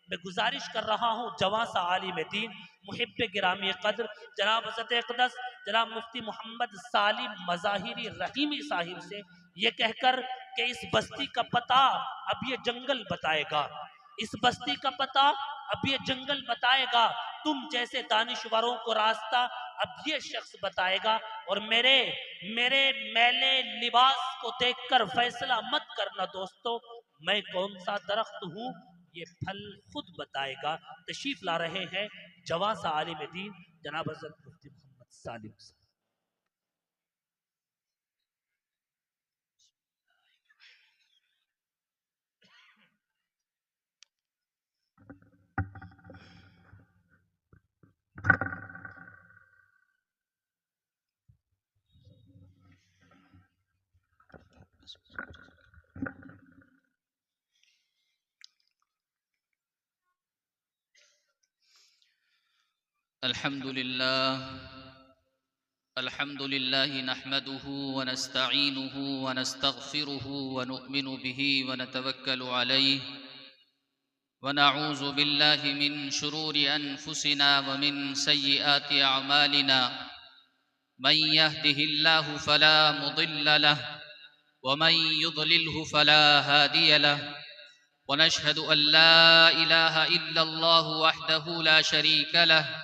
मैं गुजारिश कर रहा हूँ जवां सा आलिम दीन मुहिब गिरामी कद्र जनाब हज़रत अक़दस जनाब मुफ्ती मोहम्मद सालिम मज़ाहिरी रहीमी साहिब से ये कहकर कि इस बस्ती का पता अब ये जंगल बताएगा, इस बस्ती का पता अब ये जंगल बताएगा, तुम जैसे दानिशवरों को रास्ता अब ये शख्स बताएगा। और मेरे मेरे मैले लिबास को देखकर फैसला मत करना दोस्तों, मैं कौन सा दरख्त हूँ ये फल खुद बताएगा। तशरीफ ला रहे हैं जवां सा आलिम दीन जनाब हज़रत मुफ्ती मोहम्मद सालिम साहब। अल्हम्दुलिल्लाह नहमदुहु व नस्तईनुहु व नस्तगफिरुहु व नु'मिनु बिही व नतवक्कलु अलैहि व नऊज़ु बिल्लाहि मिन शुरूरि अनफुसिना व मिन सय्यिआति अअमालिना मन यहदिहिल्लाहु फला मुदिल्ल लहु व मन युद्लिल्हु फला हादिय लहु व नशहदु अन ला इलाहा इल्लल्लाहु वहदहु ला शरीक लहु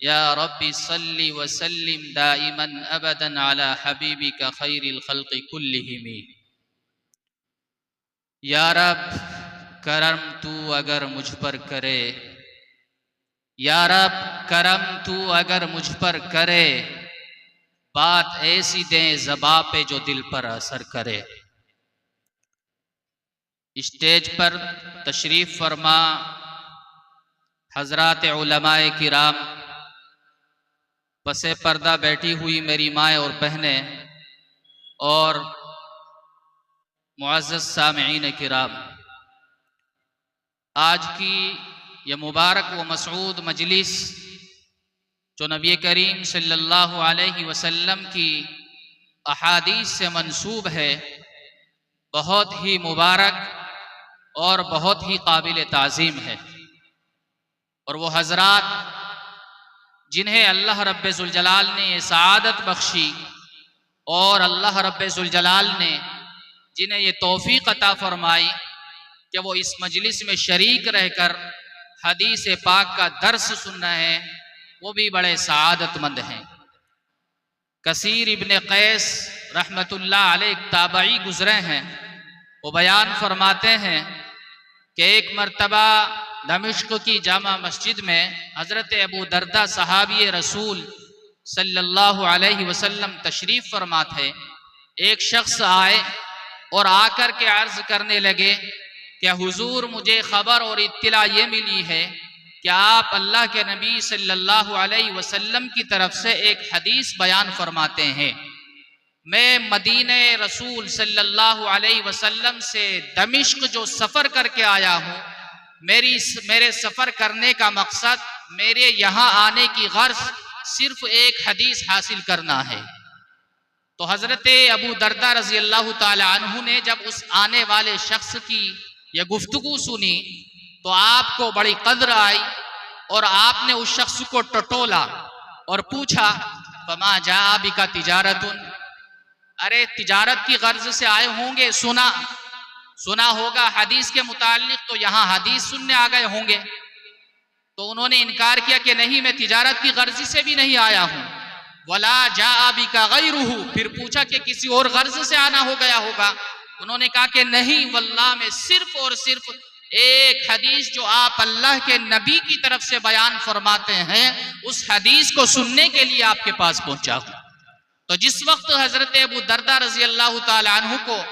या रब्बी सल्ली व सल्लिम दाइमन अबदन अला हबीबिका खैरिल खल्क़ि कुल्लिहिम। या रब करम तू अगर मुझ पर करे, या रब करम तू अगर मुझ पर करे, बात ऐसी दे ज़बां पे जो दिल पर असर करे। स्टेज पर तशरीफ फरमा हज़रात उलमाए किराम, पसे पर्दा बैठी हुई मेरी माएँ और बहनें और मुअज़्ज़ज़ सामिईन किराम, आज की यह मुबारक व मसऊद मजलिस जो नबी करीम सल्लल्लाहु अलैहि वसल्लम की अहादीस से मंसूब है, बहुत ही मुबारक और बहुत ही काबिल ताज़ीम है। और वो हज़रात जिन्हें अल्लाह रब्बे ज़ुल जलाल ने ये सआदत बख्शी और अल्लाह रब्बे ज़ुल जलाल ने जिन्हें ये तौफ़ीक़ अता फ़रमाई कि वो इस मजलिस में शरीक रहकर हदीस पाक का दर्स सुन रहे हैं, वो भी बड़े सआदतमंद हैं। कसीर इब्न कैस रहमतुल्लाह अलैह ताबई गुज़रे हैं, वो बयान फरमाते हैं कि एक मर्तबा दमिश्क की जामा मस्जिद में हज़रत अबू दरदा सहाबी रसूल सल्लल्लाहु अलैहि वसल्लम तशरीफ़ फरमा थे। एक शख्स आए और आकर के अर्ज़ करने लगे कि हुजूर मुझे ख़बर और इत्तला ये मिली है कि आप अल्लाह के नबी सल्लल्लाहु अलैहि वसल्लम की तरफ से एक हदीस बयान फरमाते हैं। मैं मदीने रसूल सल्लल्लाहु अलैहि वसल्लम से दमिश्क जो सफ़र करके आया हूँ, मेरे सफ़र करने का मकसद, मेरे यहाँ आने की गर्ज सिर्फ एक हदीस हासिल करना है। तो हज़रत अबू दरदा रज़ी अल्लाह ताला अन्हु ने जब उस आने वाले शख्स की यह गुफ्तगू सुनी तो आपको बड़ी कद्र आई और आपने उस शख्स को टटोला और पूछा, फमा जा बिका तिजारतुन, अरे तिजारत की गर्ज से आए होंगे, सुना होगा हदीस के मुतालिक, तो यहाँ हदीस सुनने आ गए होंगे। तो उन्होंने इनकार किया कि नहीं, मैं तिजारत की गर्ज से भी नहीं आया हूं। वला जा बिका गैरुहु, फिर पूछा कि किसी और गर्ज से आना हो गया होगा। उन्होंने कहा कि नहीं वल्लाह, मैं सिर्फ और सिर्फ एक हदीस जो आप अल्लाह के नबी की तरफ से बयान फरमाते हैं उस हदीस को सुनने के लिए आपके पास पहुंचा हूं। तो जिस वक्त हजरत अबू दरदा रजी अल्लाह ताला अन्हु को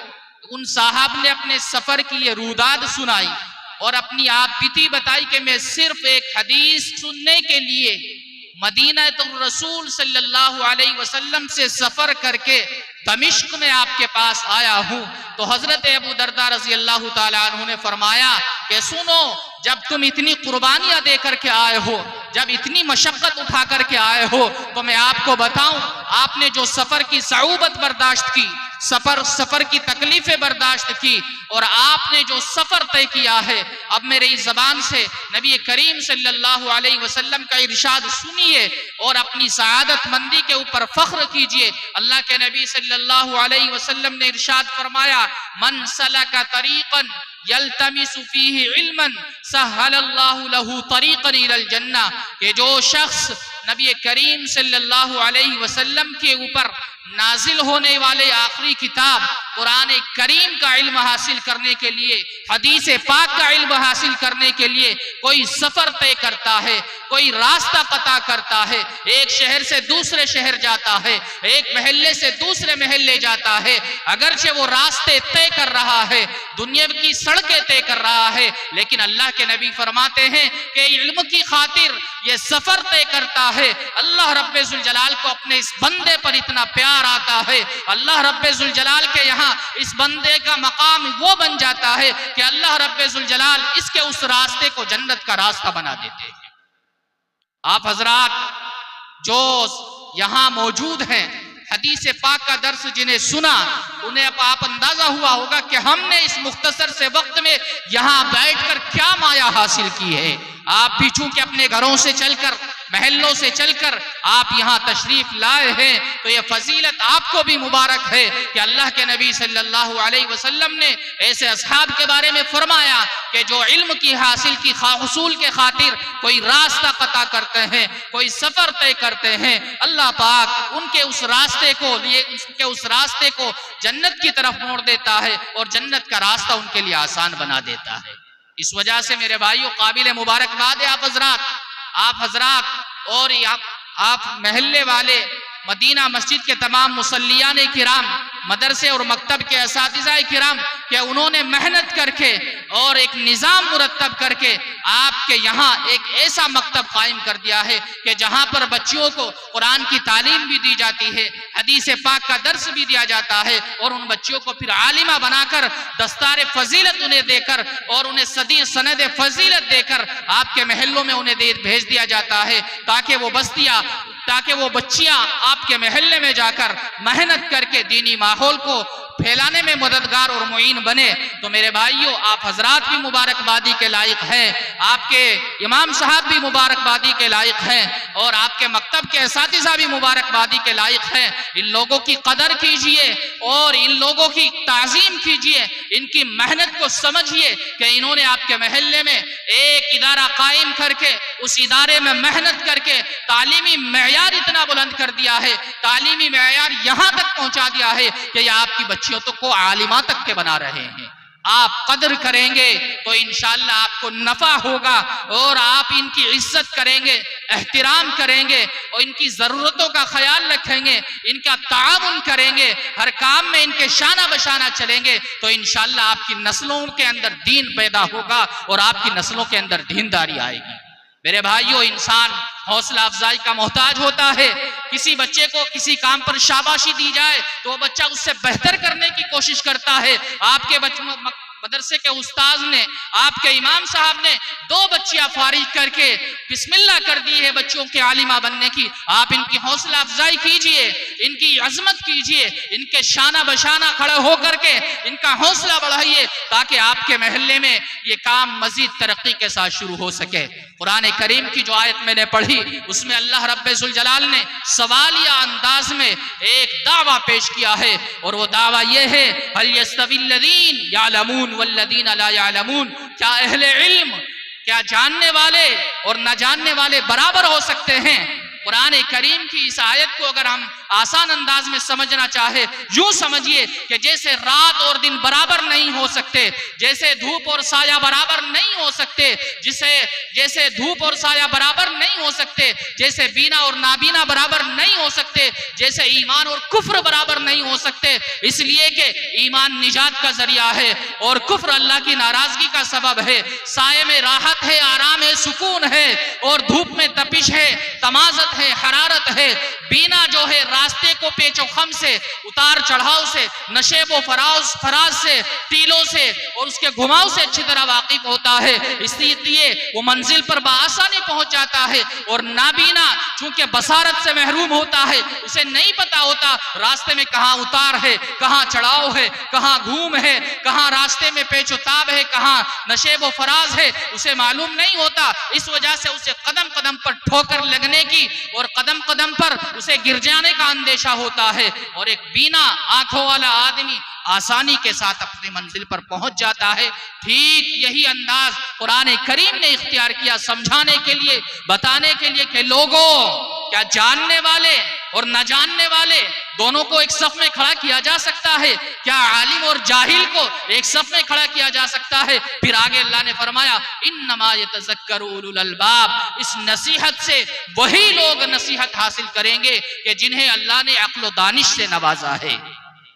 उन साहब ने अपने सफर की ये रूदाद सुनाई और अपनी आप बीती बताई कि मैं सिर्फ एक हदीस सुनने के लिए मदीना तो रसूल सल्लल्लाहु अलैहि वसल्लम से सफर करके दमिश्क में आपके पास आया हूं, तो हजरत अबू दरदा रजी अल्लाह ताला अन्हु ने फरमाया कि सुनो, जब तुम इतनी कुर्बानियां दे करके आए हो, जब इतनी मशक्कत उठा करके आए हो, तो मैं आपको बताऊं, आपने जो सफर की सऊबत बर्दाश्त की, सफर की तकलीफें बर्दाश्त की और आपने जो सफर तय किया है, अब मेरे इस जबान से नबी करीम सल्लल्लाहु अलैहि वसल्लम का इरशाद सुनिए और अपनी सआदत मंदी के ऊपर फख्र कीजिए। अल्लाह के नबी सल्लल्लाहु अलैहि वसल्लम ने इरशाद फरमाया, मन सलका तरीक़न यल्तमिसु फीही इल्मन सहलल्लाहु लहू तरीक़न इलल जन्ना, कि जो शख्स नबी करीम सल्लल्लाहु अलैहि वसल्लम के ऊपर नाजिल होने वाले आखिरी किताब कुरान करीम का इल्म हासिल करने के लिए, हदीस पाक का इल्म हासिल करने के लिए कोई सफर तय करता है, कोई रास्ता पता करता है, एक शहर से दूसरे शहर जाता है, एक महल्ले से दूसरे महल्ले जाता है, अगरचे वो रास्ते तय कर रहा है, दुनिया की सड़कें तय कर रहा है, लेकिन अल्लाह के नबी फरमाते हैं कि इल्म की खातिर ये सफर तय करता है। अल्लाह रब्बे जुल जलाल को अपने इस बंदे पर इतना प्यार आता है, अल्लाह रब्बे जुल जलाल के यहाँ इस बंदे का मकाम वो बन जाता है कि अल्लाह रब्बे जुल जलाल इसके उस रास्ते को जन्नत का रास्ता बना देते हैं। आप हजरात जो यहाँ मौजूद हैं, हदीस पाक का दर्स जिन्हें सुना उन्हें आप अंदाजा हुआ होगा कि हमने इस मुख्तसर से वक्त में यहाँ बैठकर क्या माया हासिल की है। आप भी चूंकि अपने घरों से चलकर, महल्लों से चलकर आप यहाँ तशरीफ लाए हैं, तो ये फजीलत आपको भी मुबारक है कि अल्लाह के नबी सल्लल्लाहु अलैहि वसल्लम ने ऐसे असहाब के बारे में फरमाया कि जो इल्म की हासिल की हुसूल के खातिर कोई रास्ता पता करते हैं, कोई सफर तय करते हैं, अल्लाह पाक उनके उस रास्ते को जन्नत की तरफ मोड़ देता है और जन्नत का रास्ता उनके लिए आसान बना देता है। इस वजह से मेरे भाइयों, काबिल मुबारकबाद है आप हजरात और आप महल्ले वाले, मदीना मस्जिद के तमाम मुसल्लियान किराम, मदरसे और मकतब के असातिज़ा किराम कि उन्होंने मेहनत करके और एक निज़ाम मुरतब करके आपके यहाँ एक ऐसा मकतब कायम कर दिया है कि जहाँ पर बच्चियों को कुरान की तालीम भी दी जाती है, हदीस पाक का दर्स भी दिया जाता है और उन बच्चियों को फिर आलिमा बनाकर दस्तार फजीलत उन्हें देकर और उन्हें सनद फजीलत देकर आपके महलों में उन्हें भेज दिया जाता है ताकि वो बच्चियां आपके महल्ले में जाकर मेहनत करके दीनी माहौल को फैलाने में मददगार और मुईन बने। तो मेरे भाइयों, आप हजरात भी मुबारकबादी के लायक हैं, आपके इमाम साहब भी मुबारकबादी के लायक हैं और आपके मकतब के असातिज़ा भी मुबारकबादी के लायक हैं। इन लोगों की कदर कीजिए और इन लोगों की ताज़ीम कीजिए, इनकी मेहनत को समझिए कि इन्होंने आपके महल्ले में एक इदारा कायम करके उस इदारे में मेहनत करके तालीमी मेयार इतना बुलंद कर दिया है, तालीमी मेयार यहाँ तक पहुँचा दिया है कि आपकी बच्चियों को आलिमा तक के बना रहे हैं। आप कदर करेंगे तो इंशाअल्लाह आपको नफा होगा और आप इनकी इज्जत करेंगे, एहतराम करेंगे और इनकी जरूरतों का ख्याल रखेंगे, इनका ताउन करेंगे, हर काम में इनके शाना बशाना चलेंगे, तो इंशाअल्लाह आपकी नस्लों के अंदर दीन पैदा होगा और आपकी नस्लों के अंदर दीनदारी आएगी। मेरे भाइयों, इंसान हौसला अफजाई का मोहताज होता है। किसी बच्चे को किसी काम पर शाबाशी दी जाए तो वो बच्चा उससे बेहतर करने की कोशिश करता है। आपके मदरसे के उस्ताद ने, आपके इमाम साहब ने 2 बच्चियां फारिग करके बिस्मिल्लाह कर दी है बच्चों के आलिमा बनने की। आप इनकी हौसला अफजाई कीजिए, इनकी अजमत कीजिए, इनके शाना बशाना खड़े होकर के इनका हौसला बढ़ाइए ताकि आपके महल्ले में ये काम मजीद तरक्की के साथ शुरू हो सके। कुरान करीम की जो आयत मैंने पढ़ी उसमें अल्लाह रब्बुल जलाल ने सवालिया अंदाज में एक दावा पेश किया है और वो दावा ये है, हल यस्तविल्लज़ीन यालमून वल्लज़ीन ला यालमून, क्या अहले इल्म क्या जानने वाले और न जानने वाले बराबर हो सकते हैं? कुरान करीम की इस आयत को अगर हम आसान अंदाज में समझना चाहे, यूं समझिए कि जैसे रात और दिन बराबर नहीं हो सकते, जैसे धूप और साया बराबर नहीं हो सकते, जैसे धूप और साया बराबर नहीं हो सकते, जैसे बीना और नाबीना बराबर नहीं हो सकते, जैसे ईमान और कुफ्र बराबर नहीं हो सकते, इसलिए कि ईमान निजात का जरिया है और कुफ्र अल्लाह की नाराजगी का सबब है। साये में राहत है, आराम है, सुकून है, और धूप में तपिश है, तमाजत है, हरारत है। बीना जो है रास्ते को पेचो खम से, उतार चढ़ाव से, नशेब व फराज से, टीलों से और उसके घुमाव से अच्छी तरह वाकिफ होता है, इसलिए वो मंजिल पर बआसानी पहुंच जाता है। और नाबीना चूंकि बसारत से महरूम होता है, उसे नहीं पता होता रास्ते में कहाँ उतार है, कहाँ चढ़ाव है, कहाँ घूम है, कहाँ रास्ते में पेचोताब है, कहाँ नशेब व फराज है, उसे मालूम नहीं होता। इस वजह से उसे कदम कदम पर ठोकर लगने की और कदम कदम पर उसे गिर जाने का अंदेशा होता है। और एक बीना आंखों वाला आदमी आसानी के साथ अपनी मंजिल पर पहुंच जाता है। ठीक यही अंदाज कुरान करीम ने इख्तियार किया समझाने के लिए, बताने के लिए कि लोगों, क्या जानने वाले और न जानने वाले दोनों को एक सफ में खड़ा किया जा सकता है? क्या आलिम और जाहिल को एक सफ में खड़ा किया जा सकता है? फिर आगे अल्लाह ने फरमाया, इन्नमा यतज़क्करु उलुल अलबाब, इस नसीहत से वही लोग नसीहत हासिल करेंगे कि जिन्हें अल्लाह ने अक्ल व दानिश से नवाजा है।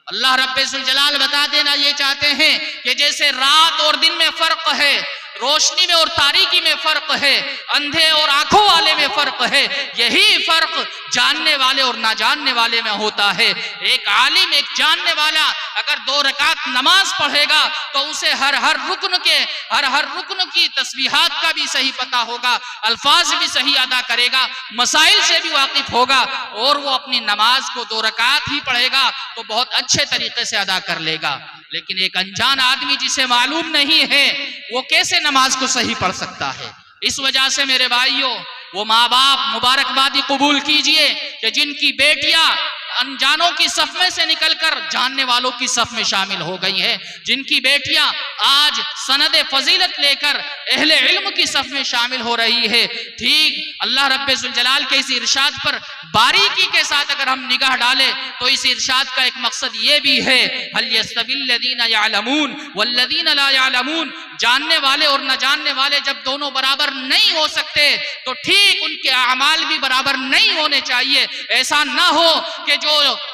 अल्लाह रब्बुल जलाल बता देना ये चाहते हैं कि जैसे रात और दिन में फर्क है, रोशनी में और तारीकी में फर्क है, अंधे और आंखों वाले में फर्क है, यही फर्क जानने वाले और ना जानने वाले में होता है। एक आलिम, एक जानने वाला अगर 2 रकात नमाज पढ़ेगा तो उसे हर हर रुकन की तस्बीहात का भी सही पता होगा, अल्फाज भी सही अदा करेगा, मसाइल से भी वाकिफ होगा, और वो अपनी नमाज को 2 रकात ही पढ़ेगा तो बहुत अच्छे तरीके से अदा कर लेगा। लेकिन एक अनजान आदमी जिसे मालूम नहीं है, वो कैसे नमाज को सही पढ़ सकता है? इस वजह से मेरे भाइयों, वो माँ बाप मुबारकबादी कबूल कीजिए कि जिनकी बेटियां अनजानों की सफ में से निकलकर जानने वालों की सफ में शामिल हो गई है, जिनकी बेटियां आज सनद फजीलत लेकर अहले इल्म की सफ में शामिल हो रही है। ठीक अल्लाह रब्बुल जलाल के इस इरशाद पर बारीकी के साथ अगर हम निगाह डालें तो इस इरशाद का एक मकसद ये भी है, हल यस्तविल लदीना यअलमून वल्लदीना ला यअलमून, जानने वाले और न जानने वाले जब दोनों बराबर नहीं हो सकते तो ठीक उनके अमाल भी बराबर नहीं होने चाहिए। ऐसा ना हो कि जो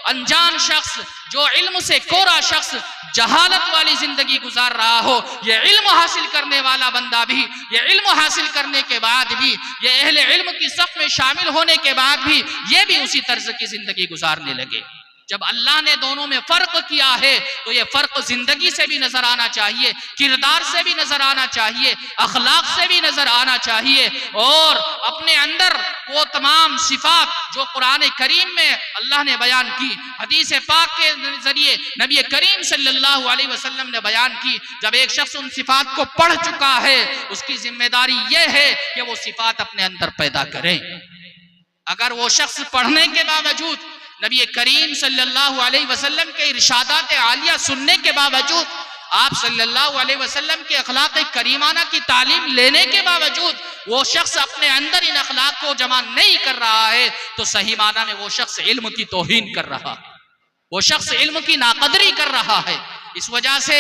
अनजान शख्स, जो इल्म से कोरा शख्स जहालत वाली जिंदगी गुजार रहा हो, ये इल्म हासिल करने वाला बंदा भी, ये इल्म हासिल करने के बाद भी, ये अहले इल्म की सफ में शामिल होने के बाद भी ये भी उसी तर्ज की जिंदगी गुजारने लगे। जब अल्लाह ने दोनों में फर्क किया है तो ये फर्क जिंदगी से भी नजर आना चाहिए, किरदार से भी नजर आना चाहिए, अखलाक से भी नजर आना चाहिए, और अपने अंदर वो तमाम सिफात जो कुरान करीम में अल्लाह ने बयान की, हदीस पाक के जरिए नबी करीम सल्लल्लाहु अलैहि वसल्लम ने बयान की, जब एक शख्स उन सिफात को पढ़ चुका है उसकी जिम्मेदारी यह है कि वो सिफात अपने अंदर पैदा करे। अगर वो शख्स पढ़ने के बावजूद नबी करीम सल्लल्लाहु अलैहि वसल्लम के इरशादात आलिया सुनने के बावजूद, आप सल्लल्लाहु अलैहि वसल्लम के अखलाक करीमाना की तालीम लेने के बावजूद वो शख्स अपने अंदर इन अखलाक को जमा नहीं कर रहा है तो सही माना में वो शख्स इल्म की तौहीन कर रहा है, वो शख्स इल्म की नाकदरी कर रहा है। इस वजह से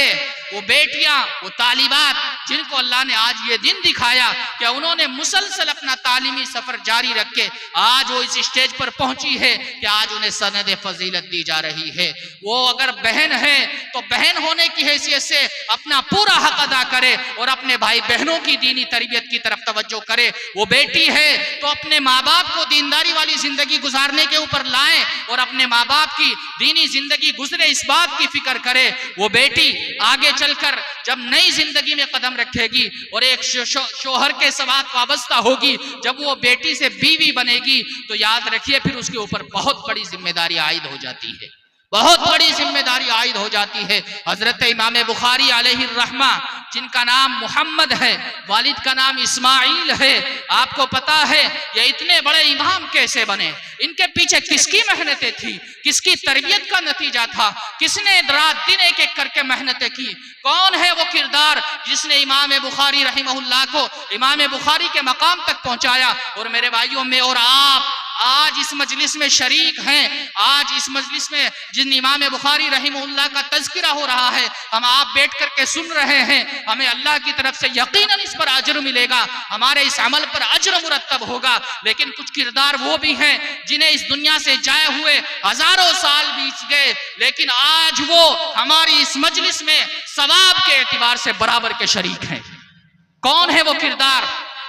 वो बेटियां, वो तालिबात जिनको अल्लाह ने आज ये दिन दिखाया कि उन्होंने मुसलसल अपना तालीमी सफर जारी रख के आज वो इस स्टेज पर पहुंची है कि आज उन्हें सनद फजीलत दी जा रही है। वो अगर बहन है तो बहन होने की हैसियत से अपना पूरा हक अदा करे और अपने भाई बहनों की दीनी तरबियत की तरफ तवज्जो करे। वो बेटी है तो अपने माँ बाप को दीनदारी वाली जिंदगी गुजारने के ऊपर लाए और अपने माँ बाप की दीनी जिंदगी गुजरे इस बात की फिक्र करे। वो बेटी आगे चलकर जब नई जिंदगी में कदम रखेगी और एक शोहर के साथ वाबस्ता होगी, जब वो बेटी से बीवी बनेगी तो याद रखिए फिर उसके ऊपर बहुत बड़ी जिम्मेदारी आयद हो जाती है। बहुत बड़ी जिम्मेदारी आयद हो जाती है। हजरत इमाम बुखारी अलैहिर्रहमा, जिनका नाम मोहम्मद है, वालिद का नाम इस्माइल है, आपको पता है ये इतने बड़े इमाम कैसे बने? इनके पीछे किसकी मेहनतें थी, किसकी तरबियत का नतीजा था, किसने रात दिन एक एक करके मेहनतें की? कौन है वो किरदार जिसने इमाम बुखारी रहिमहुल्लाह को इमाम बुखारी के मकाम तक पहुंचाया? और मेरे भाइयों, में और आप आज इस मजलिस में शरीक हैं, आज इस मजलिस में जिन इमाम बुखारी रहिमहुल्लाह का तज़किरा हो रहा है, हम आप बैठ करके सुन रहे हैं, हमें अल्लाह की तरफ से यकीनन इस पर अजर मिलेगा, हमारे इस अमल पर अजर मुरत्तब होगा। लेकिन कुछ किरदार वो भी हैं जिन्हें इस दुनिया से जाए हुए हजारों साल बीत गए, लेकिन आज वो हमारी इस मजलिस में सवाब के एतबार से बराबर के शरीक हैं। कौन है वो किरदार,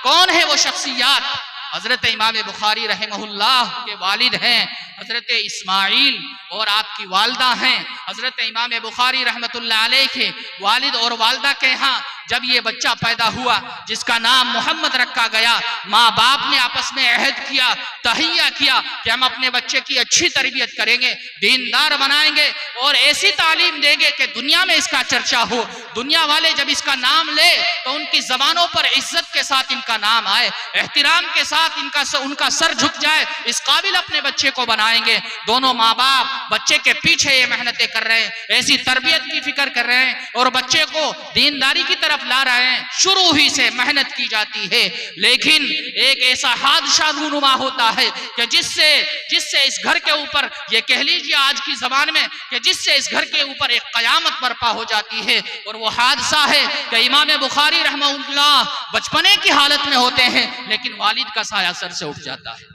कौन है वो शख्सियत? हजरत इमाम बुखारी रहमहुल्लाह के वालिद हैं हजरत इस्माइल, और आपकी वालदा हैं हजरत इमाम बुखारी रहमतुल्लाह अलैह के वालिद और वालदा के यहाँ जब ये बच्चा पैदा हुआ जिसका नाम मोहम्मद रखा गया, माँ बाप ने आपस में अहद किया, तहिया किया कि हम अपने बच्चे की अच्छी तरबियत करेंगे, दीनदार बनाएंगे और ऐसी तालीम देंगे कि दुनिया में इसका चर्चा हो, दुनिया वाले जब इसका नाम ले तो उनकी जबानों पर इज्जत के साथ इनका नाम आए, एहतिराम के साथ उनका सर झुक जाए, इस काबिल अपने बच्चे को बनाएंगे। दोनों माँ बाप बच्चे के पीछे ये मेहनतें कर रहे हैं, ऐसी तरबियत की फिक्र कर रहे हैं और बच्चे को दीनदारी की तरफ ला रहे हैं। शुरू ही से मेहनत की जाती है, लेकिन एक ऐसा हादसा रूनुमा होता है कि जिससे इस घर के ऊपर, ये कह लीजिए आज की जबान में, कि जिससे इस घर के ऊपर एक कयामत बर्पा हो जाती है। और वो हादसा है कि इमाम बुखारी रहमहुल्लाह बचपने की हालत में होते हैं, लेकिन वालिद का साया सर से उठ जाता है।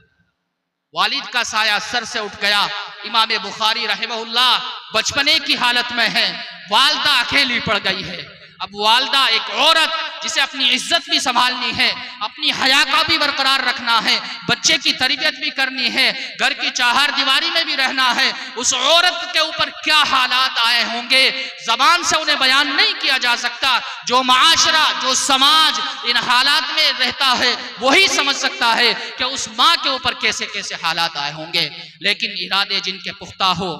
वालिद का साया सर से उठ गया। इमाम बुखारी रहमहुल्लाह बचपने की हालत में है, वालदा अकेली पड़ गई है। अब वालदा एक औरत जिसे अपनी इज्जत भी संभालनी है, अपनी हया का भी बरकरार रखना है, बच्चे की तरबियत भी करनी है, घर की चार दीवारी में भी रहना है, उस औरत के ऊपर क्या हालात आए होंगे जबान से उन्हें बयान नहीं किया जा सकता। जो माशरा, जो समाज इन हालात में रहता है वही समझ सकता है कि उस माँ के ऊपर कैसे कैसे हालात आए होंगे। लेकिन इरादे जिनके पुख्ता हो,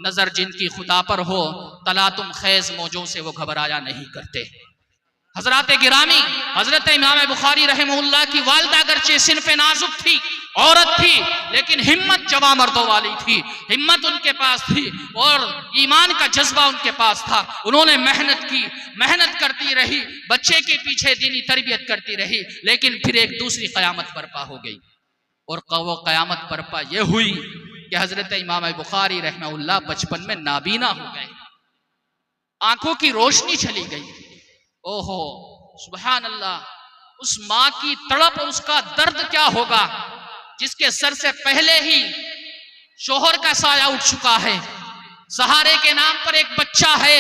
नजर जिनकी खुदा पर हो, तलातुम खैज मौजों से वो घबराया नहीं करते। हजरत गिरामी, हजरत इमाम बुखारी रहमहुल्लाह की वालदा अगरचे सिनफ़े नाजुक थी, औरत थी, लेकिन हिम्मत जवा मर्दों वाली थी, हिम्मत उनके पास थी और ईमान का जज्बा उनके पास था। उन्होंने मेहनत की, मेहनत करती रही, बच्चे के पीछे दीनी तरबियत करती रही, लेकिन फिर एक दूसरी कयामत बर्पा हो गई। और वो कयामत बर्पा ये हुई कि हजरत इमाम बुखारी रहमहुल्लाह बचपन में नाबीना हो गए, आंखों की रोशनी चली गई। ओहो सुभान अल्लाह, उस माँ की तड़प और उसका दर्द क्या होगा जिसके सर से पहले ही शोहर का साया उठ चुका है, सहारे के नाम पर एक बच्चा है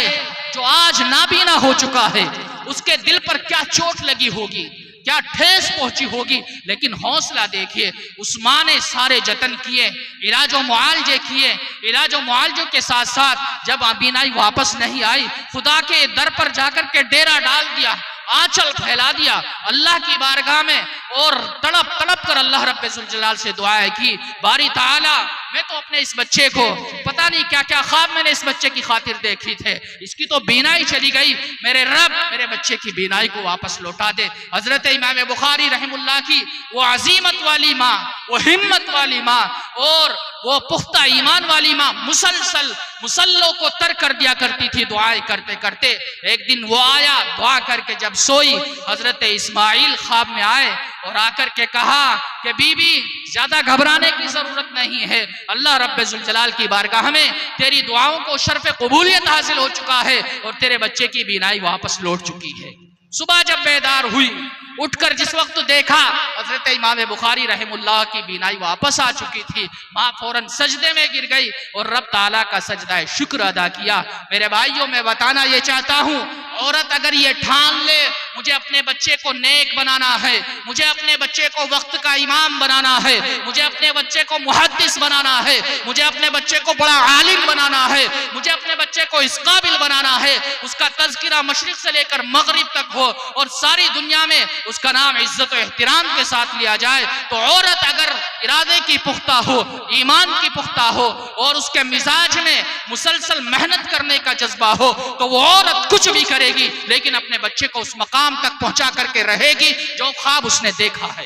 जो आज नाबीना हो चुका है, उसके दिल पर क्या चोट लगी होगी, क्या ठेस पहुंची होगी। लेकिन हौसला देखिए, उस माँ ने सारे जतन किए, इलाजो मुआलजे किए, इलाजो मुआलजों के साथ साथ जब बीनाई वापस नहीं आई, खुदा के दर पर जाकर के डेरा डाल दिया, आंचल फैला दिया अल्लाह की बारगाह में और तड़प तड़प कर अल्लाह रब्बे जुल जलाल से दुआएं की, बारी ताला मैं तो अपने इस बच्चे को, पता नहीं क्या क्या ख्वाब मैंने इस बच्चे की खातिर देखी थे, इसकी तो बीनाई चली गई, मेरे रब मेरे बच्चे की बीनाई को वापस लौटा दे। हजरत इमाम बुखारी रहमुल्लाह की वो अजीमत वाली माँ, वो हिम्मत वाली माँ और वो पुख्ता ईमान वाली माँ मुसलसल मुसल्लों को तर कर दिया करती थी दुआएं करते करते। एक दिन वो आया, दुआ करके जब सोई, हजरत इस्माइल ख्वाब में आए और आकर के कहा कि बीबी ज्यादा घबराने की जरूरत नहीं है, अल्लाह रब्बे जुल जलाल की बारगाह में तेरी दुआओं को शर्फ कबूलियत हासिल हो चुका है और तेरे बच्चे की बीनाई वापस लौट चुकी है। सुबह जब बेदार हुई, उठकर जिस वक्त देखा हजरत इमाम बुखारी रहमुल्लाह की बीनाई वापस आ चुकी थी, माँ फौरन सजदे में गिर गई और रब ताला का सजदा शुक्र अदा किया। मेरे भाइयों, मैं बताना ये चाहता हूँ, औरत अगर ये ठान ले मुझे अपने बच्चे को नेक बनाना है, मुझे अपने बच्चे को वक्त का इमाम बनाना है, मुझे अपने बच्चे को मुहद्दिस बनाना है, मुझे अपने बच्चे को बड़ा आलिम बनाना है, मुझे अपने बच्चे को इस काबिल बनाना है, उसका तज़किरा मशरिक से लेकर मगरिब तक हो और सारी दुनिया में उसका नाम इज्जत और एहतराम के साथ लिया जाए। तो औरत अगर इरादे की पुख्ता हो, ईमान की पुख्ता हो और उसके मिजाज में मुसलसल मेहनत करने का जज्बा हो तो वो औरत कुछ भी करेगी, लेकिन अपने बच्चे को उस मकाम तक पहुंचा करके रहेगी जो ख्वाब उसने देखा है।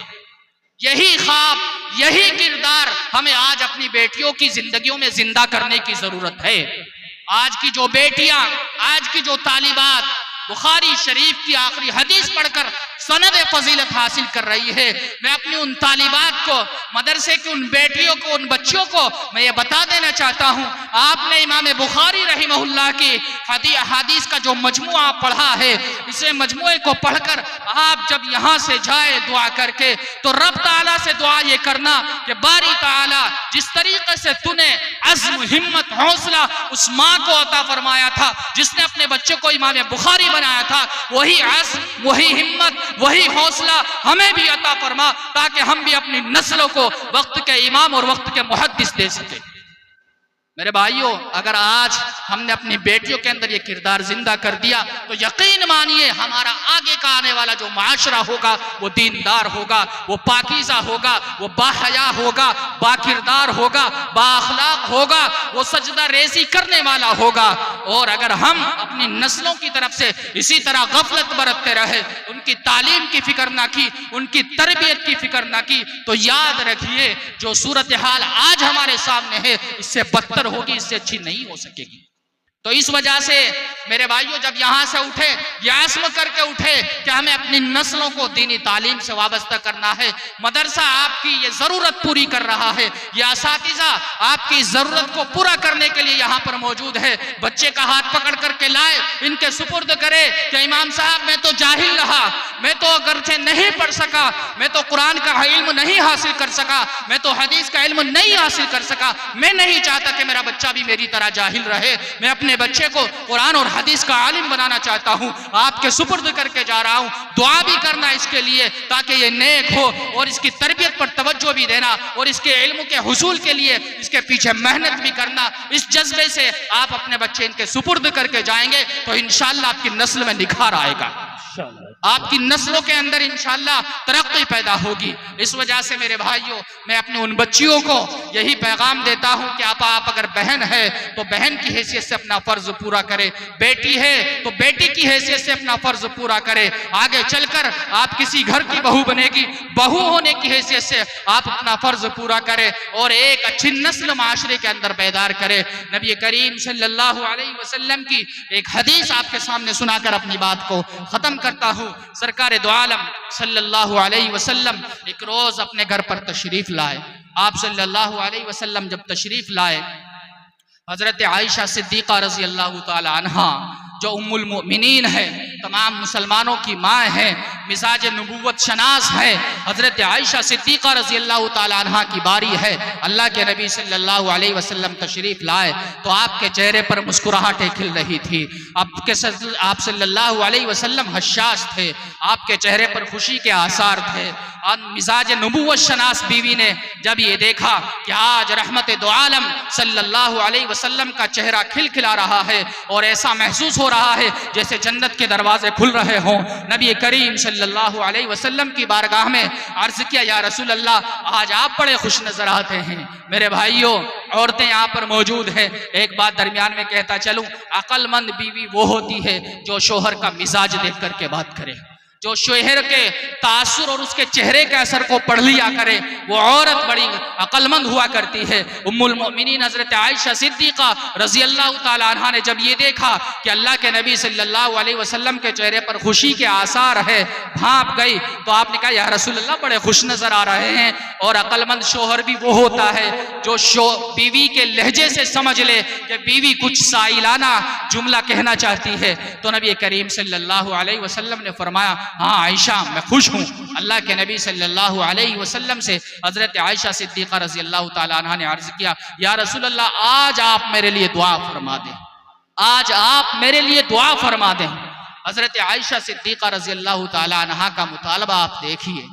यही ख्वाब, यही किरदार हमें आज अपनी बेटियों की जिंदगियों में जिंदा करने की जरूरत है। आज की जो बेटियां, आज की जो तालिबात बुखारी शरीफ की आखिरी हदीस पढ़कर सनद फजीलत हासिल कर रही है, मैं अपनी उन तालिबात को, मदरसे की उन बेटियों को, उन बच्चियों को मैं ये बता देना चाहता हूँ, आपने इमाम बुखारी रहिमहुल्लाह की हदीस का जो मजमुआ पढ़ा है, इसे मजमुए को पढ़कर आप जब यहाँ से जाए दुआ करके तो रब ताला से दुआ ये करना कि बारी ताला जिस तरीके से तूने अज़्म, हिम्मत, हौसला उस माँ को अता फरमाया था जिसने अपने बच्चे को इमाम बुखारी बनाया था, वही अज़्म, वही हिम्मत, वही हौसला हमें भी अता फरमा ताकि हम भी अपनी नस्लों को वक्त के इमाम और वक्त के मुहद्दिस दे सके। मेरे भाइयों, अगर आज हमने अपनी बेटियों के अंदर ये किरदार जिंदा कर दिया तो यकीन मानिए हमारा आगे का आने वाला जो माशरा होगा वो दीनदार होगा, वो पाकीज़ा होगा, वो बाहया होगा, बाकिरदार होगा, बाअखलाक होगा, वो सजदा रेजी करने वाला होगा। और अगर हम अपनी नस्लों की तरफ से इसी तरह गफलत बरतते रहे, उनकी तालीम की फिक्र ना की, उनकी तरबियत की फिक्र ना की, तो याद रखिए जो सूरत हाल आज हमारे सामने है इससे बदतर होगी, इससे अच्छी नहीं हो सकेगी। तो इस वजह से मेरे भाइयों, जब यहां से उठे, ये आज़्म करके उठे कि हमें अपनी नस्लों को दीनी तालीम से वाबस्ता करना है। मदरसा आपकी ये जरूरत पूरी कर रहा है, ये असातिज़ा आपकी जरूरत को पूरा करने के लिए यहाँ पर मौजूद है। बच्चे का हाथ पकड़ करके लाए, इनके सुपुर्द करे कि इमाम साहब मैं तो जाहिल रहा, मैं तो अगरचे नहीं पढ़ सका, मैं तो कुरान का इल्म नहीं हासिल कर सका, मैं तो हदीस का इल्म नहीं हासिल कर सका, मैं नहीं चाहता कि मेरा बच्चा भी मेरी तरह जाहिल रहे, मैं अपने बच्चे को कुरान और हदीस का आलिम बनाना चाहता हूं, आपके सुपुर्द करके जा रहा हूं। दुआ भी करना इसके लिए ताकि ये नेक हो और इसकी तरबियत पर तवज्जो भी देना और इसके इल्म के हुसूल के लिए इसके पीछे मेहनत भी करना। इस जज्बे से आप अपने बच्चे इनके सुपुर्द करके जाएंगे तो इंशाअल्लाह आपकी नस्ल में निखार आएगा, आपकी नस्लों के अंदर इंशाअल्लाह तरक्की पैदा होगी। इस वजह से मेरे भाइयों, मैं अपने उन बच्चियों को यही पैगाम देता हूं कि आप अगर बहन है तो बहन की हैसियत से अपना फर्ज पूरा करे, बेटी है तो बेटी की हैसियत से अपना फर्ज पूरा करे। आगे चलकर आप किसी घर की बहू बनेगी, बहू होने की हैसियत से आप अपना फर्ज पूरा करें और एक अच्छी नस्ल माशरे के अंदर पैदार करे। नबी करीम सल्लल्लाहु अलैहि वसल्लम की एक हदीस आपके सामने सुनाकर अपनी बात को खत्म करता हूं। सरकार दो आलम सल्लल्लाहु अलैहि वसल्लम एक रोज अपने घर पर तशरीफ लाए। आप सल्लल्लाहु अलैहि वसल्लम जब तशरीफ लाए, हजरत आयशा सिद्दीक़ा रज़ी अल्लाह ताला अन्हा जो उम्मुल मोमिनीन है, तमाम मुसलमानों की माँ है, मिजाज नबूवत शनास है, हजरत आयशा सिद्दीक़ा रज़ी अल्लाह ताला अन्हा की बारी है। अल्लाह के नबी सल्लल्लाहु अलैहि वसल्लम तशरीफ लाए तो आपके चेहरे पर मुस्कुराहटें खिल रही थी। आप सल्लल्लाहु अलैहि वसल्लम हश्शाश थे, आपके चेहरे पर खुशी के आसार थे। मिजाज नबूवत शनास बीवी ने जब ये देखा कि आज रहमत दो आलम सल्लल्लाहु अलैहि वसल्लम का चेहरा खिलखिला रहा है और ऐसा महसूस हो रहा है जैसे जन्नत के दरवाजे खुल रहे हों, नबी करीम सल्लल्लाहु अलैहि वसल्लम की बारगाह में अर्ज किया, या रसूल अल्लाह, आज आप बड़े खुश नजर आते हैं। मेरे भाइयों, औरतें यहाँ पर मौजूद है, एक बात दरमियान में कहता चलूं, अक्लमंद बीवी वो होती है जो शोहर का मिजाज देख करके बात करे, जो शोहर के तासुर और उसके चेहरे के असर को पढ़ लिया करे, वो औरत बड़ी अक्लमंद हुआ करती है। उम्मुल मोमिनीन हजरत आयशा सिद्दीक़ा रज़ी अल्लाह ताला अन्हा ने जब ये देखा कि अल्लाह के नबी सल्लल्लाहु अलैहि वसल्लम के चेहरे पर खुशी के आसार है, भाप गई। तो आपने कहा, या रसूल अल्लाह, बड़े खुश नजर आ रहे हैं। और अक्लमंद शोहर भी वो होता है जो बीवी के लहजे से समझ ले कि बीवी कुछ साइलाना जुमला कहना चाहती है। तो नबी करीम सल्लल्लाहु अलैहि वसल्लम ने फरमाया, हाँ आयशा, मैं खुश हूँ। अल्लाह के नबी सल्लल्लाहु अलैहि वसल्लम से हजरत आयशा सिद्दीक़ा रज़ी अल्लाह ताला अन्हा ने अर्ज किया, या रसूल अल्लाह, आज आप मेरे लिए दुआ फरमा दें, आज आप मेरे लिए दुआ फरमा दें। हजरत आयशा सिद्दीक़ा रज़ी अल्लाह ताला अन्हा का मुतालबा आप देखिए।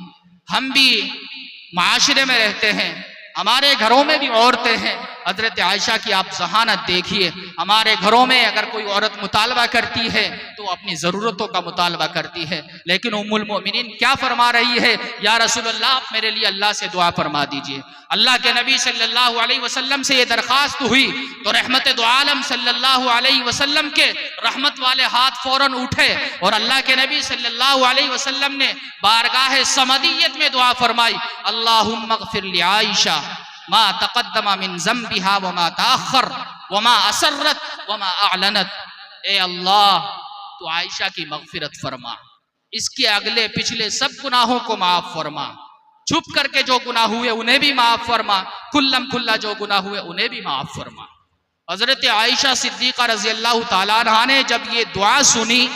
हम भी माशरे में रहते हैं, हमारे घरों में भी औरतें हैं, हजरत आयशा की आप जहानत देखिए। हमारे घरों में अगर कोई औरत मुतालबा करती है तो अपनी ज़रूरतों का मुतालबा करती है, लेकिन उम्मुल मोमिनीन क्या फरमा रही है, या रसूलल्लाह आप मेरे लिए अल्लाह से दुआ फरमा दीजिए। अल्लाह के नबी सल्लल्लाहु अलैहि वसल्लम से ये दरख्वास्त हुई तो रहमत दो आलम सल्लल्लाहु अलैहि वसल्लम के रहमत वाले हाथ फौरन उठे और अल्लाह के नबी सल्लल्लाहु अलैहि वसल्लम ने बारगाह समदियत में दुआ फरमाई, अल्लाहुम्मा ग़फ़िर लि आयशा मा तक़द्दमा मिन ज़म्बिहा व मा तअख़्ख़र व मा असर्रत व मा अअलनत। ए अल्लाह, तो आयशा की मग़फ़िरत फरमा, इसके अगले पिछले सब गुनाहों को माफ फरमा, छुप करके जो गुनाह हुए उन्हें भी माफ फरमा, कुल्लम कुल्ला जो गुनाह हुए उन्हें भी माफ फरमा। हजरत आयशा सिद्दीक़ा रज़ी अल्लाह तआला अन्हा ने जब ये दुआ सुनी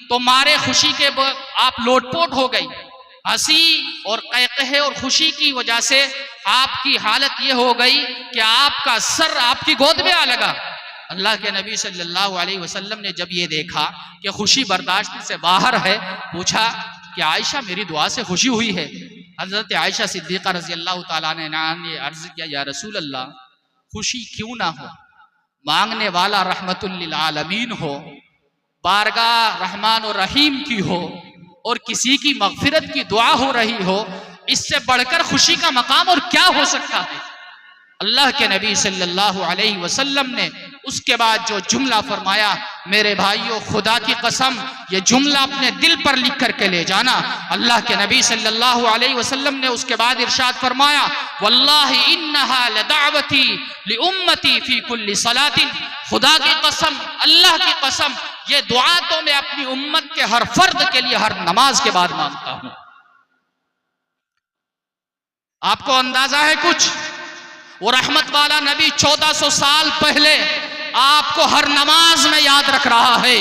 तो मारे खुशी के आप लोटपोट हो गई। हंसी और कहकहे और खुशी की वजह से आपकी हालत ये हो गई कि आपका सर आपकी गोद में आ लगा। अल्लाह के नबी सल्लल्लाहु अलैहि वसल्लम ने जब ये देखा कि खुशी बर्दाश्त से बाहर है, पूछा कि आयशा मेरी दुआ से खुशी हुई है? हजरत आयशा सिद्दीक़ा रज़ी अल्लाह तआला अन्हा ने अर्ज़ किया, या रसूल अल्लाह, खुशी क्यों ना हो, मांगने वाला रहमतुल लिल आलमीन हो, बारगाह रहमान और रहीम की हो और किसी की मग़फ़िरत की दुआ हो रही हो, इससे बढ़कर खुशी का मकाम और क्या हो सकता है। अल्लाह के नबी सल्लल्लाहु अलैहि वसल्लम ने उसके बाद जो जुमला फरमाया, मेरे भाइयों खुदा की कसम ये जुमला अपने दिल पर लिख करके ले जाना। अल्लाह के नबी सल्लल्लाहु अलैहि वसल्लम ने उसके बाद इरशाद फरमाया, वल्लाहि इन्नहा लदावती लि उम्मती फी कुल्ली सलातिन। खुदा की कसम, अल्लाह की कसम, ये दुआ तो मैं अपनी उम्मत के हर फर्द के लिए हर नमाज के बाद मांगता हूं। आपको अंदाजा है कुछ, वो रहमत वाला नबी 1400 साल पहले आपको हर नमाज में याद रख रहा है,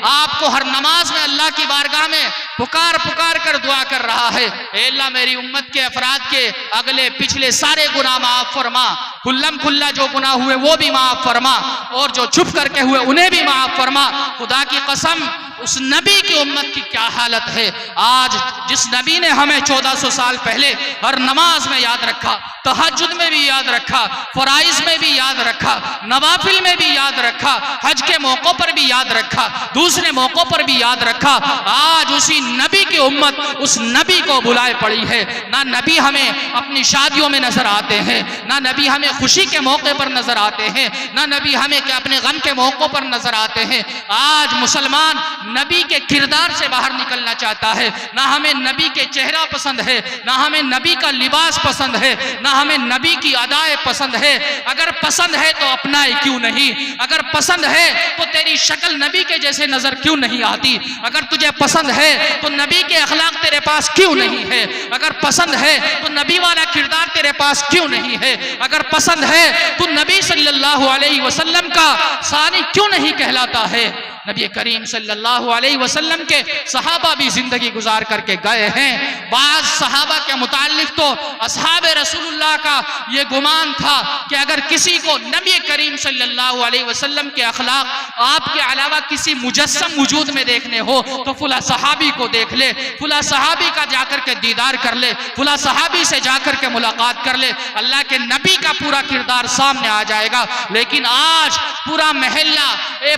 आपको हर नमाज में अल्लाह की बारगाह में पुकार पुकार कर दुआ कर रहा है, ए अल्लाह मेरी उम्मत के अफराद के अगले पिछले सारे गुनाह माफ फरमा, कुल्लम कुल्ला जो गुनाह हुए वो भी माफ फरमा और जो छुप करके हुए उन्हें भी माफ फरमा। खुदा की कसम, उस नबी की उम्मत की क्या हालत है आज, जिस नबी ने हमें 1400 साल पहले हर नमाज में याद रखा, तहज्जुद में भी याद रखा, फराइज में भी याद रखा, नवाफिल में भी याद रखा, हज के मौकों पर भी याद रखा, दूसरे मौकों पर भी याद रखा। आज उसी नबी की उम्मत उस नबी को बुलाए पड़ी है। ना नबी हमें अपनी शादियों में नजर आते हैं, ना नबी हमें खुशी के मौके पर नजर आते हैं, ना नबी हमें क्या अपने गम के मौकों पर नजर आते हैं। आज मुसलमान नबी के किरदार से बाहर निकलना चाहता है, ना हमें नबी के चेहरा पसंद है, ना हमें नबी का लिबास पसंद है, ना हमें नबी की अदाएं पसंद है। अगर पसंद है तो अपनाए क्यों नहीं, अगर पसंद है तो तेरी शक्ल नबी के जैसे नजर क्यों नहीं आती, अगर तुझे पसंद है तो नबी के अखलाक तेरे पास क्यों नहीं है, अगर पसंद है तो नबी वाला किरदार तेरे पास क्यों नहीं है, अगर पसंद है तो नबी सल्लल्लाहु अलैहि वसल्लम का सानी क्यों नहीं कहलाता है। नबी करीम सल्लल्लाहु अलैहि वसल्लम के सहाबा भी जिंदगी गुजार करके गए हैं। बाज़ सहाबा के मुताल्लिक तो असहाबे रसूलुल्लाह का ये गुमान था कि अगर किसी को नबी करीम सल्लल्लाहु अलैहि वसल्लम के अखलाक आपके अलावा किसी मुजस्सम वजूद में देखने हो तो फुला सहाबी को देख ले, फुला सहाबी का जाकर के दीदार कर ले, फुला सहाबी से जाकर के मुलाकात कर ले, अल्लाह के नबी का पूरा किरदार सामने आ जाएगा। लेकिन आज पूरा महल्ला,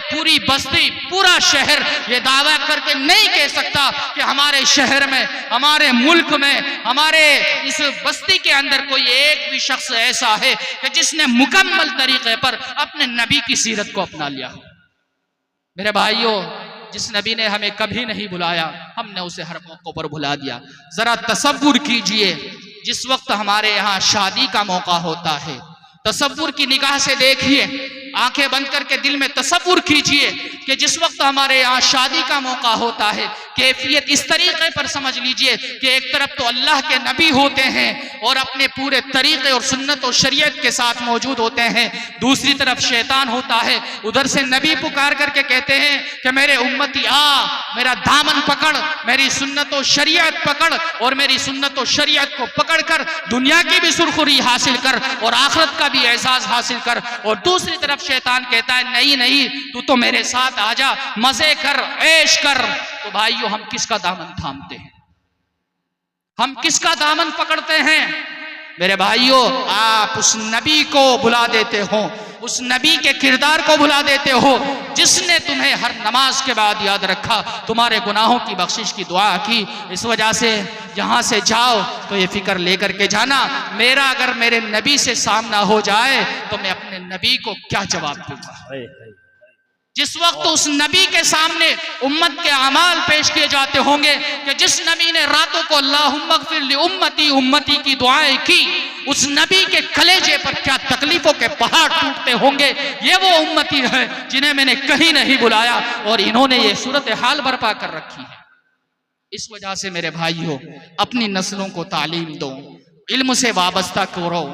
पूरी बस्ती, पूरा शहर ये दावा करके नहीं कह सकता कि हमारे शहर में, हमारे मुल्क में, हमारे इस बस्ती के अंदर कोई एक भी शख्स ऐसा है कि जिसने मुकम्मल तरीके पर अपने नबी की सीरत को अपना लिया। मेरे भाइयों, जिस नबी ने हमें कभी नहीं बुलाया हमने उसे हर मौके पर बुला दिया। जरा तसव्वुर कीजिए, जिस वक्त हमारे यहाँ शादी का मौका होता है, तसव्वुर की निगाह से देखिए, आंखें बंद करके दिल में तसव्वुर कीजिए कि जिस वक्त हमारे यहाँ शादी का मौका होता है, कैफियत इस तरीके पर समझ लीजिए कि एक तरफ तो अल्लाह के नबी होते हैं और अपने पूरे तरीके और सुन्नत और शरीयत के साथ मौजूद होते हैं, दूसरी तरफ शैतान होता है। उधर से नबी पुकार करके कहते हैं कि मेरे उम्मती आ, मेरा दामन पकड़, मेरी सुन्नत और शरीयत पकड़ और मेरी सुन्नत और शरीयत को पकड़ कर दुनिया की भी सुरखुरी हासिल कर और आखिरत का भी एहसास हासिल कर। और दूसरी तरफ शैतान कहता है नहीं नहीं, तू तो मेरे साथ आजा, मजे कर, ऐश कर। तो भाइयों, हम किसका दामन थामते हैं, हम किसका दामन पकड़ते हैं? मेरे भाइयों, आप उस नबी को भुला देते हो, उस नबी के किरदार को भुला देते हो जिसने तुम्हें हर नमाज के बाद याद रखा, तुम्हारे गुनाहों की बख्शिश की दुआ की। इस वजह से यहाँ से जाओ तो ये फिक्र लेकर के जाना, मेरा अगर मेरे नबी से सामना हो जाए तो मैं अपने नबी को क्या जवाब दूंगा। जिस वक्त उस नबी के सामने उम्मत के अमाल पेश किए जाते होंगे कि जिस नबी ने रातों को अल्लाहुम्मा ग़फ़िर ली उम्मती उम्मती की दुआएं की, उस नबी के कलेजे पर क्या तकलीफों के पहाड़ टूटते होंगे। ये वो उम्मती है जिन्हें मैंने कहीं नहीं बुलाया और इन्होंने ये सूरत हाल बर्पा कर रखी है। इस वजह से मेरे भाइयों, अपनी नस्लों को तालीम दो, इल्म से वाबस्ता करो,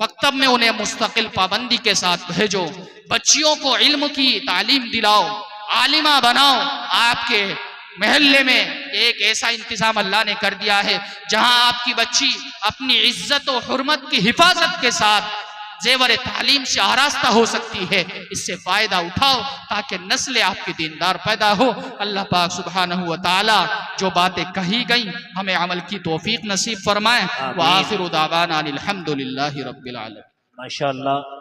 मकतब में उन्हें मुस्तकिल पाबंदी के साथ भेजो, बच्चियों को इल्म की तालीम दिलाओ, आलिमा बनाओ। आपके महल्ले में एक ऐसा इंतजाम अल्लाह ने कर दिया है जहां आपकी बच्ची अपनी इज्जत और हुर्मत की हिफाजत के साथ जेवर तालीम से आरास्ता हो सकती है। इससे फायदा उठाओ ताकि नस्ल आपकी दीनदार पैदा हो। अल्लाह पाक सुब्हानहू व तआला जो बातें कही गई हमें अमल की तौफीक नसीब फरमाए। व आखिरु दावाना अनिल हम्दुलिल्लाहि रब्बिल आलमीन। माशाअल्लाह।